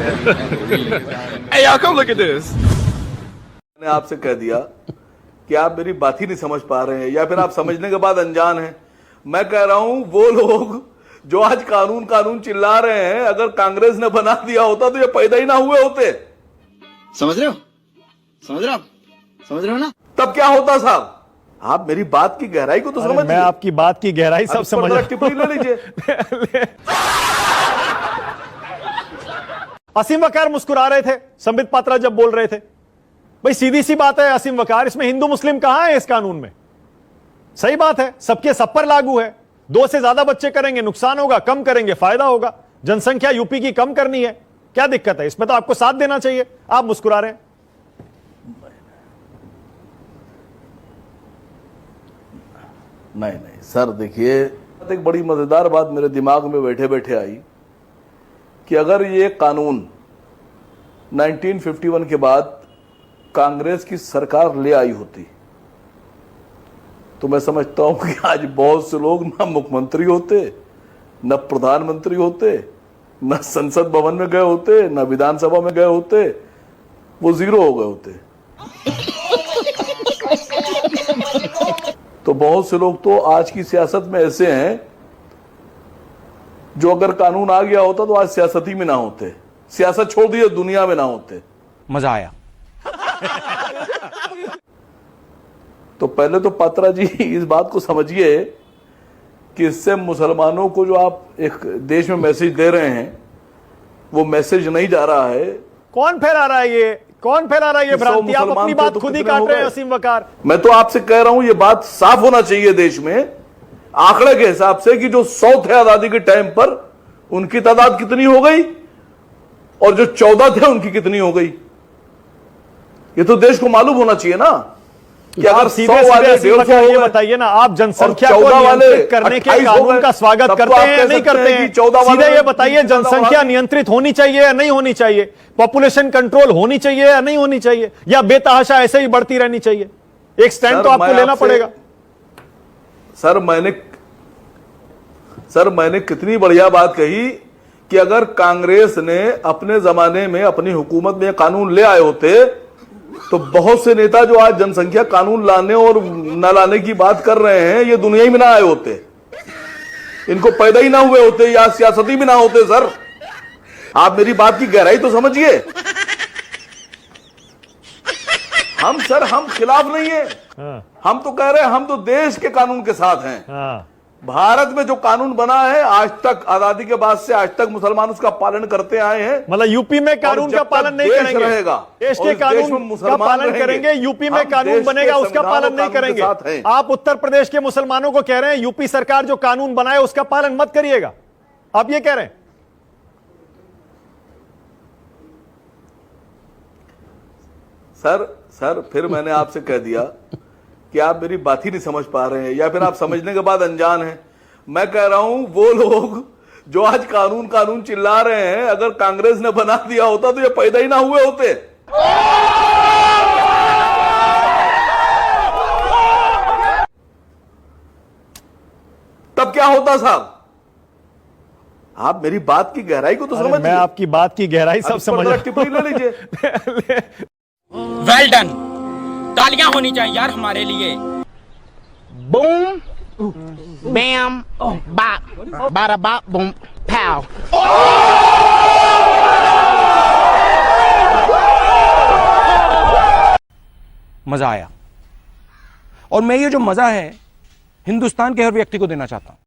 Hey, y'all, come look at this. मैंने आपसे कह दिया कि आप मेरी बात ही नहीं समझ पा रहे हैं या फिर आप समझने के बाद अनजान हैं। मैं कह रहा हूं वो लोग जो आज कानून कानून चिल्ला रहे हैं, अगर कांग्रेस ने बना दिया होता तो ये पैदा ही ना हुए होते। समझ रहे हो? समझ रहे हो? समझ रहे हो ना? तब क्या होता साहब? आप मेरी बात की गहराई को तो समझ। मैं आपकी बात की गहराई सब समझ रहा हूं। टिप्पणी ले लीजिए। असीम वकार मुस्कुरा रहे थे संबित पात्रा जब बोल रहे थे। भाई सीधी सी बात है असीम वकार, इसमें हिंदू मुस्लिम कहां है इस कानून में? सही बात है, सबके सब पर लागू है। 2 से ज्यादा बच्चे करेंगे नुकसान होगा, कम करेंगे फायदा होगा। जनसंख्या यूपी की कम करनी है, क्या दिक्कत है इसमें? तो आपको साथ देना चाहिए। आप मुस्कुरा रहे हैं। नहीं सर, देखिए एक बड़ी मजेदार बात मेरे दिमाग में बैठे बैठे आई कि अगर ये कानून 1951 के बाद कांग्रेस की सरकार ले आई होती तो मैं समझता हूं कि आज बहुत से लोग ना मुख्यमंत्री होते, न प्रधानमंत्री होते, न संसद भवन में गए होते, न विधानसभा में गए होते, वो जीरो हो गए होते। तो बहुत से लोग तो आज की सियासत में ऐसे हैं जो अगर कानून आ गया होता तो आज सियासत ही में ना होते, सियासत छोड़ दिए दुनिया में ना होते। मजा आया। तो पहले तो पात्रा जी इस बात को समझिए कि इससे मुसलमानों को जो आप एक देश में मैसेज दे रहे हैं वो मैसेज नहीं जा रहा है। कौन फैला रहा है ये? कौन फैला रहा है ये भ्रांति? आप अपनी बात खुद ही काट रहे हैं असीम वकार। मैं तो आपसे कह रहा हूं ये बात साफ होना चाहिए देश में आंकड़े के हिसाब से कि जो 100 थे आजादी के टाइम पर उनकी तादाद कितनी हो गई और जो 14 थे उनकी कितनी हो गई। ये तो देश को मालूम होना चाहिए ना कि अगर सीधे ये बताइए ना, आप जनसंख्या को नियंत्रित करने के कानून का स्वागत करते हैं या नहीं करते हैं? सीधे ये बताइए, जनसंख्या नियंत्रित होनी चाहिए या नहीं होनी चाहिए? पॉपुलेशन कंट्रोल होनी चाहिए या नहीं होनी चाहिए? या बेतहाशा ऐसे ही बढ़ती रहनी चाहिए? एक स्टैंड तो आपको लेना पड़ेगा। सर मैंने कितनी बढ़िया बात कही कि अगर कांग्रेस ने अपने जमाने में अपनी हुकूमत में कानून ले आए होते तो बहुत से नेता जो आज जनसंख्या कानून लाने और न लाने की बात कर रहे हैं ये दुनिया ही में ना आए होते, इनको पैदा ही ना हुए होते या सियासती में ना होते। सर आप मेरी बात की गहराई तो समझिए। हम खिलाफ नहीं है। हम तो कह रहे हैं हम तो देश के कानून के साथ हैं। भारत में जो कानून बना है आज तक, आजादी के बाद से आज तक मुसलमान उसका पालन करते आए हैं। मतलब यूपी में कानून का पालन नहीं करेंगे, देश के कानून का पालन करेंगे। यूपी में कानून बनेगा उसका पालन नहीं करेंगे। आप उत्तर प्रदेश के मुसलमानों को कह रहे हैं यूपी सरकार जो कानून बनाए उसका पालन मत करिएगा, आप ये कह रहे हैं? सर फिर मैंने आपसे कह दिया कि आप मेरी बात ही नहीं समझ पा रहे हैं या फिर आप समझने के बाद अनजान हैं। मैं कह रहा हूं वो लोग जो आज कानून कानून चिल्ला रहे हैं, अगर कांग्रेस ने बना दिया होता तो ये पैदा ही ना हुए होते। तब क्या होता साहब? आप मेरी बात की गहराई को तो समझ। मैं आपकी बात की गहराई सब समझ रहा हूं। टिप्पणी ले लीजिए। वेल डन, तालियां होनी चाहिए यार हमारे लिए। बूम बैम बाप बारा बाप बूम पाव। मजा आया। और मैं ये जो मजा है हिंदुस्तान के हर व्यक्ति को देना चाहता हूं।